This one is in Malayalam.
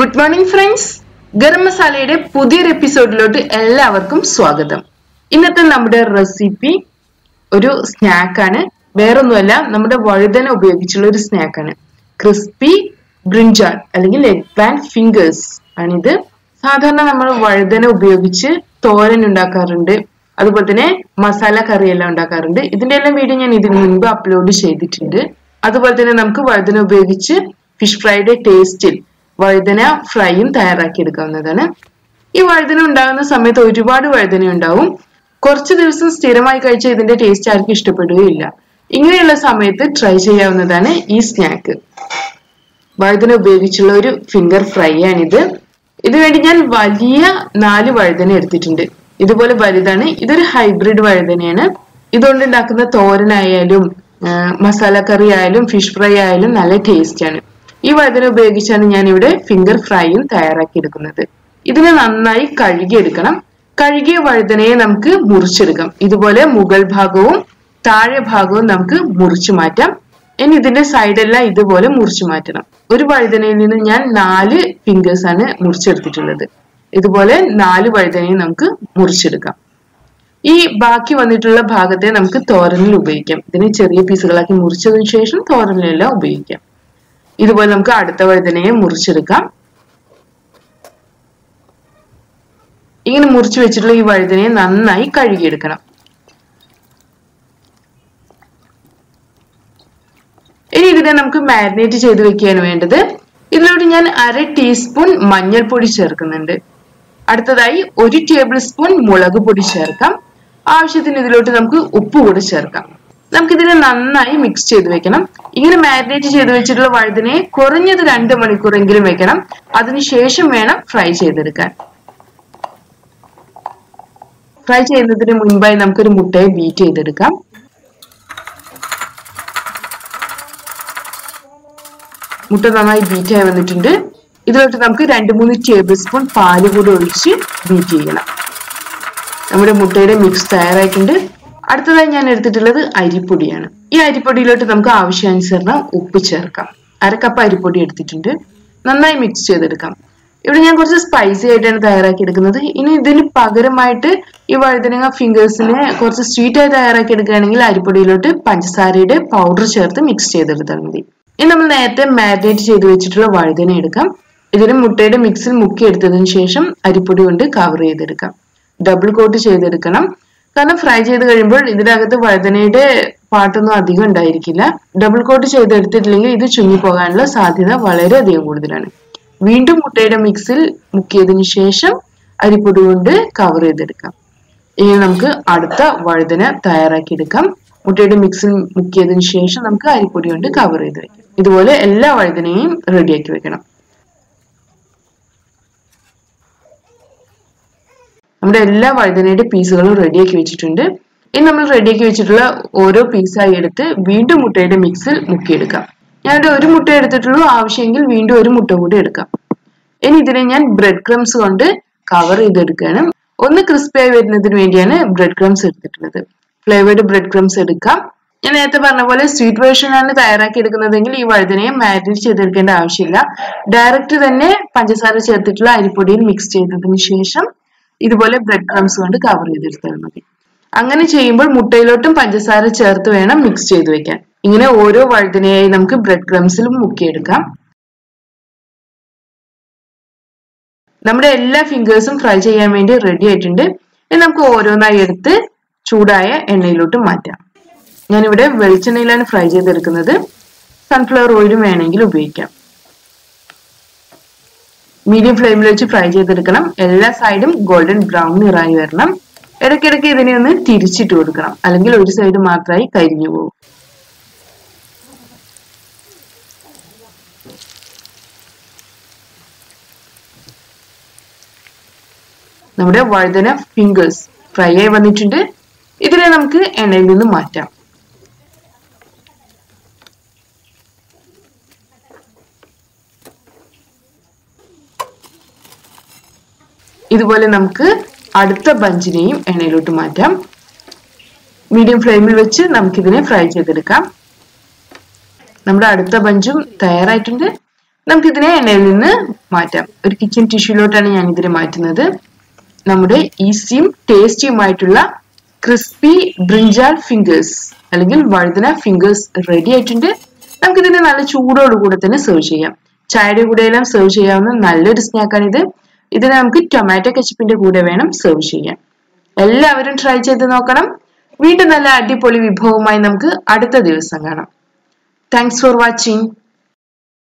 Good morning friends. Garam Masalade പുതിയൊരു എപ്പിസോഡിലോട്ട് എല്ലാവർക്കും സ്വാഗതം. ഇന്നത്തെ നമ്മുടെ റെസിപ്പി ഒരു സ്നാക്ക് ആണ്. വേറൊന്നുമല്ല, നമ്മുടെ വഴുതന ഉപയോഗിച്ചുള്ള ഒരു സ്നാക്ക് ആണ്. ക്രിസ്പി ബ്രിഞ്ചാൾ അല്ലെങ്കിൽ എഗ് പ്ലാന്റ് ഫിംഗേഴ്സ് ആണിത്. സാധാരണ നമ്മൾ വഴുതന ഉപയോഗിച്ച് തോരൻ ഉണ്ടാക്കാറുണ്ട്, അതുപോലെ തന്നെ മസാല കറി എല്ലാം ഉണ്ടാക്കാറുണ്ട്. ഇതിന്റെ എല്ലാം വീഡിയോ ഞാൻ ഇതിനു മുൻപ് അപ്ലോഡ് ചെയ്തിട്ടുണ്ട്. അതുപോലെ തന്നെ നമുക്ക് വഴുതന ഉപയോഗിച്ച് ഫിഷ് ഫ്രൈയുടെ ടേസ്റ്റിൽ വഴുതന ഫ്രൈയും തയ്യാറാക്കി എടുക്കാവുന്നതാണ്. ഈ വഴുതന ഉണ്ടാകുന്ന സമയത്ത് ഒരുപാട് വഴുതന ഉണ്ടാവും. കുറച്ച് ദിവസം സ്ഥിരമായി കഴിച്ചാൽ ഇതിന്റെ ടേസ്റ്റ് ആർക്കും ഇഷ്ടപ്പെടുകയില്ല. ഇങ്ങനെയുള്ള സമയത്ത് ട്രൈ ചെയ്യാവുന്നതാണ് ഈ സ്നാക്ക്. വഴുതന ഉപയോഗിച്ചുള്ള ഒരു ഫിംഗർ ഫ്രൈ ആണിത്. ഇതിനുവേണ്ടി ഞാൻ വലിയ 4 വഴുതന എടുത്തിട്ടുണ്ട്. ഇതുപോലെ വലുതാണ്. ഇതൊരു ഹൈബ്രിഡ് വഴുതനയാണ്. ഇതുകൊണ്ട് ഉണ്ടാക്കുന്ന തോരനായാലും മസാല കറി ആയാലും ഫിഷ് ഫ്രൈ ആയാലും നല്ല ടേസ്റ്റ് ആണ്. ഈ വഴുതന ഉപയോഗിച്ചാണ് ഞാൻ ഇവിടെ ഫിംഗർ ഫ്രൈയും തയ്യാറാക്കി എടുക്കുന്നത്. ഇതിനെ നന്നായി കഴുകിയെടുക്കണം. കഴുകിയ വഴുതനയെ നമുക്ക് മുറിച്ചെടുക്കാം. ഇതുപോലെ മുകൾ ഭാഗവും താഴെ ഭാഗവും നമുക്ക് മുറിച്ചു മാറ്റാം. ഇനി ഇതിന്റെ സൈഡെല്ലാം ഇതുപോലെ മുറിച്ചു മാറ്റണം. ഒരു വഴുതനയിൽ നിന്ന് ഞാൻ 4 ഫിംഗേഴ്സ് ആണ് മുറിച്ചെടുത്തിട്ടുള്ളത്. ഇതുപോലെ 4 വഴുതനയും നമുക്ക് മുറിച്ചെടുക്കാം. ഈ ബാക്കി വന്നിട്ടുള്ള ഭാഗത്തെ നമുക്ക് തോരനിൽ ഉപയോഗിക്കാം. ഇതിനെ ചെറിയ പീസുകളാക്കി മുറിച്ചതിന് ശേഷം തോരനിലെല്ലാം ഉപയോഗിക്കാം. ഇതുപോലെ നമുക്ക് അടുത്ത വഴുതനയെ മുറിച്ചെടുക്കാം. ഇങ്ങനെ മുറിച്ചു വെച്ചിട്ടുള്ള ഈ വഴുതനയെ നന്നായി കഴുകിയെടുക്കണം. ഇനി ഇതിനെ നമുക്ക് മാരിനേറ്റ് ചെയ്ത് വെക്കുകയാണ് വേണ്ടത്. ഇതിലോട്ട് ഞാൻ 1/2 ടീസ്പൂൺ മഞ്ഞൾപ്പൊടി ചേർക്കുന്നുണ്ട്. അടുത്തതായി 1 ടേബിൾ സ്പൂൺ മുളക് പൊടി ചേർക്കാം. ആവശ്യത്തിന് ഇതിലോട്ട് നമുക്ക് ഉപ്പ് കൂടി ചേർക്കാം. നമുക്കിതിനെ നന്നായി മിക്സ് ചെയ്ത് വെക്കണം. ഇങ്ങനെ മാരിനേറ്റ് ചെയ്ത് വെച്ചിട്ടുള്ള വഴുതനയെ കുറഞ്ഞത് 2 മണിക്കൂറെങ്കിലും വെക്കണം. അതിനുശേഷം വേണം ഫ്രൈ ചെയ്തെടുക്കാൻ. ഫ്രൈ ചെയ്യുന്നതിന് മുൻപായി നമുക്കൊരു മുട്ടയെ ബീറ്റ് ചെയ്തെടുക്കാം. മുട്ട നന്നായി ബീറ്റ് ആയി വന്നിട്ടുണ്ട്. ഇതിലോട്ട് നമുക്ക് 2-3 ടേബിൾ സ്പൂൺ പാല് കൂടി ഒഴിച്ച് ബീറ്റ് ചെയ്യണം. നമ്മുടെ മുട്ടയുടെ മിക്സ് തയ്യാറായിട്ടുണ്ട്. അടുത്തതായി ഞാൻ എടുത്തിട്ടുള്ളത് അരിപ്പൊടിയാണ്. ഈ അരിപ്പൊടിയിലോട്ട് നമുക്ക് ആവശ്യാനുസരണം ഉപ്പ് ചേർക്കാം. 1/2 കപ്പ് അരിപ്പൊടി എടുത്തിട്ടുണ്ട്. നന്നായി മിക്സ് ചെയ്തെടുക്കാം. ഇവിടെ ഞാൻ കുറച്ച് സ്പൈസി ആയിട്ടാണ് തയ്യാറാക്കി എടുക്കുന്നത്. ഇനി ഇതിന് പകരമായിട്ട് ഈ വഴുതനങ്ങ ഫിംഗേഴ്സിനെ കുറച്ച് സ്വീറ്റ് ആയി തയ്യാറാക്കി എടുക്കുകയാണെങ്കിൽ അരിപ്പൊടിയിലോട്ട് പഞ്ചസാരയുടെ പൗഡർ ചേർത്ത് മിക്സ് ചെയ്തെടുത്താൽ മതി. ഇനി നമ്മൾ നേരത്തെ മാരിനേറ്റ് ചെയ്ത് വെച്ചിട്ടുള്ള വഴുതന എടുക്കാം. ഇതിന് മുട്ടയുടെ മിക്സിൽ മുക്കി എടുത്തതിന് ശേഷം അരിപ്പൊടി കൊണ്ട് കവർ ചെയ്തെടുക്കാം. ഡബിൾ കോട്ട് ചെയ്തെടുക്കണം. കാരണം ഫ്രൈ ചെയ്ത് കഴിയുമ്പോൾ ഇതിനകത്ത് വഴുതനയുടെ പാട്ടൊന്നും അധികം ഉണ്ടായിരിക്കില്ല. ഡബിൾ കോട്ട് ചെയ്തെടുത്തിട്ടില്ലെങ്കിൽ ഇത് ചുങ്ങിപ്പോകാനുള്ള സാധ്യത വളരെയധികം കൂടുതലാണ്. വീണ്ടും മുട്ടയുടെ മിക്സിൽ മുക്കിയതിന് ശേഷം അരിപ്പൊടി കൊണ്ട് കവർ ചെയ്തെടുക്കാം. ഇനി നമുക്ക് അടുത്ത വഴുതന തയ്യാറാക്കി എടുക്കാം. മുട്ടയുടെ മിക്സിൽ മുക്കിയതിന് ശേഷം നമുക്ക് അരിപ്പൊടി കൊണ്ട് കവർ ചെയ്ത് വെക്കാം. ഇതുപോലെ എല്ലാ വഴുതനയും റെഡിയാക്കി വെക്കണം. നമ്മുടെ എല്ലാ വഴുതനയുടെ പീസുകളും റെഡിയാക്കി വെച്ചിട്ടുണ്ട്. ഇനി നമ്മൾ റെഡിയാക്കി വെച്ചിട്ടുള്ള ഓരോ പീസായി എടുത്ത് വീണ്ടും മുട്ടയുടെ മിക്സിൽ മുക്കിയെടുക്കാം. ഞാനിവിടെ 1 മുട്ട എടുത്തിട്ടുള്ളൂ. ആവശ്യമെങ്കിൽ വീണ്ടും 1 മുട്ട കൂടി എടുക്കാം. ഇനി ഇതിനെ ഞാൻ ബ്രെഡ് ക്രംസ് കൊണ്ട് കവർ ചെയ്തെടുക്കുകയാണ്. ഒന്ന് ക്രിസ്പിയായി വരുന്നതിന് വേണ്ടിയാണ് ബ്രെഡ് ക്രംസ് എടുത്തിട്ടുള്ളത്. ഫ്ലേവേർഡ് ബ്രെഡ് ക്രംസ് എടുക്കാം. ഞാൻ നേരത്തെ പറഞ്ഞ പോലെ സ്വീറ്റ് വേർഷനാണ് തയ്യാറാക്കി എടുക്കുന്നതെങ്കിൽ ഈ വഴുതനയെ മാരിനേറ്റ് ചെയ്തെടുക്കേണ്ട ആവശ്യമില്ല. ഡയറക്റ്റ് തന്നെ പഞ്ചസാര ചേർത്തിട്ടുള്ള അരിപ്പൊടിയിൽ മിക്സ് ചെയ്തതിന് ശേഷം ഇതുപോലെ ബ്രെഡ് ക്രംസ് കൊണ്ട് കവർ ചെയ്തെടുത്താൽ മതി. അങ്ങനെ ചെയ്യുമ്പോൾ മുട്ടയിലോട്ടും പഞ്ചസാര ചേർത്ത് വേണം മിക്സ് ചെയ്ത് വെക്കാൻ. ഇങ്ങനെ ഓരോ വഴുതനയായി നമുക്ക് ബ്രെഡ് ക്രംസിലും മുക്കിയെടുക്കാം. നമ്മുടെ എല്ലാ ഫിംഗേഴ്സും ഫ്രൈ ചെയ്യാൻ വേണ്ടി റെഡി ആയിട്ടുണ്ട്. ഇനി നമുക്ക് ഓരോന്നായി എടുത്ത് ചൂടായ എണ്ണയിലോട്ട് മാറ്റാം. ഞാനിവിടെ വെളിച്ചെണ്ണയിലാണ് ഫ്രൈ ചെയ്തെടുക്കുന്നത്. സൺഫ്ലവർ ഓയിലും വേണമെങ്കിൽ ഉപയോഗിക്കാം. മീഡിയം ഫ്ലെയിമിൽ വെച്ച് ഫ്രൈ ചെയ്തെടുക്കണം. എല്ലാ സൈഡും ഗോൾഡൻ ബ്രൗൺ നിറായി വരണം. ഇടയ്ക്കിടയ്ക്ക് ഇതിനെ ഒന്ന് തിരിച്ചിട്ട് കൊടുക്കണം, അല്ലെങ്കിൽ ഒരു സൈഡ് മാത്രമായി കരിഞ്ഞു പോകും. നമ്മുടെ വഴുതന ഫിംഗേഴ്സ് ഫ്രൈ ആയി വന്നിട്ടുണ്ട്. ഇതിനെ നമുക്ക് എണ്ണയിൽ നിന്ന് മാറ്റാം. ഇതുപോലെ നമുക്ക് അടുത്ത ബഞ്ചിനെയും എണ്ണയിലോട്ട് മാറ്റാം. മീഡിയം ഫ്ലെയിമിൽ വെച്ച് നമുക്കിതിനെ ഫ്രൈ ചെയ്തെടുക്കാം. നമ്മുടെ അടുത്ത ബഞ്ചും തയ്യാറായിട്ടുണ്ട്. നമുക്കിതിനെ എണ്ണയിൽ നിന്ന് മാറ്റാം. ഒരു കിച്ചൺ ടിഷ്യൂലോട്ടാണ് ഞാൻ ഇതിനെ മാറ്റുന്നത്. നമ്മുടെ ഈസിയും ടേസ്റ്റിയുമായിട്ടുള്ള ക്രിസ്പി ബ്രിഞ്ചാൾ ഫിംഗേഴ്സ് അല്ലെങ്കിൽ വഴുതന ഫിംഗേഴ്സ് റെഡി ആയിട്ടുണ്ട്. നമുക്കിതിനെ നല്ല ചൂടോടുകൂടെ തന്നെ സെർവ് ചെയ്യാം. ചായയുടെ കൂടെയെല്ലാം സെർവ് ചെയ്യാവുന്ന നല്ലൊരു സ്നാക്കാണ് ഇത്. ഇതിനെ നമുക്ക് ടൊമാറ്റോ കെച്ചപ്പിന്റെ കൂടെ വേണം സെർവ് ചെയ്യാൻ. എല്ലാവരും ട്രൈ ചെയ്ത് നോക്കണം. വീണ്ടും നല്ല അടിപൊളി വിഭവവുമായി നമുക്ക് അടുത്ത ദിവസം കാണാം. Thanks for watching.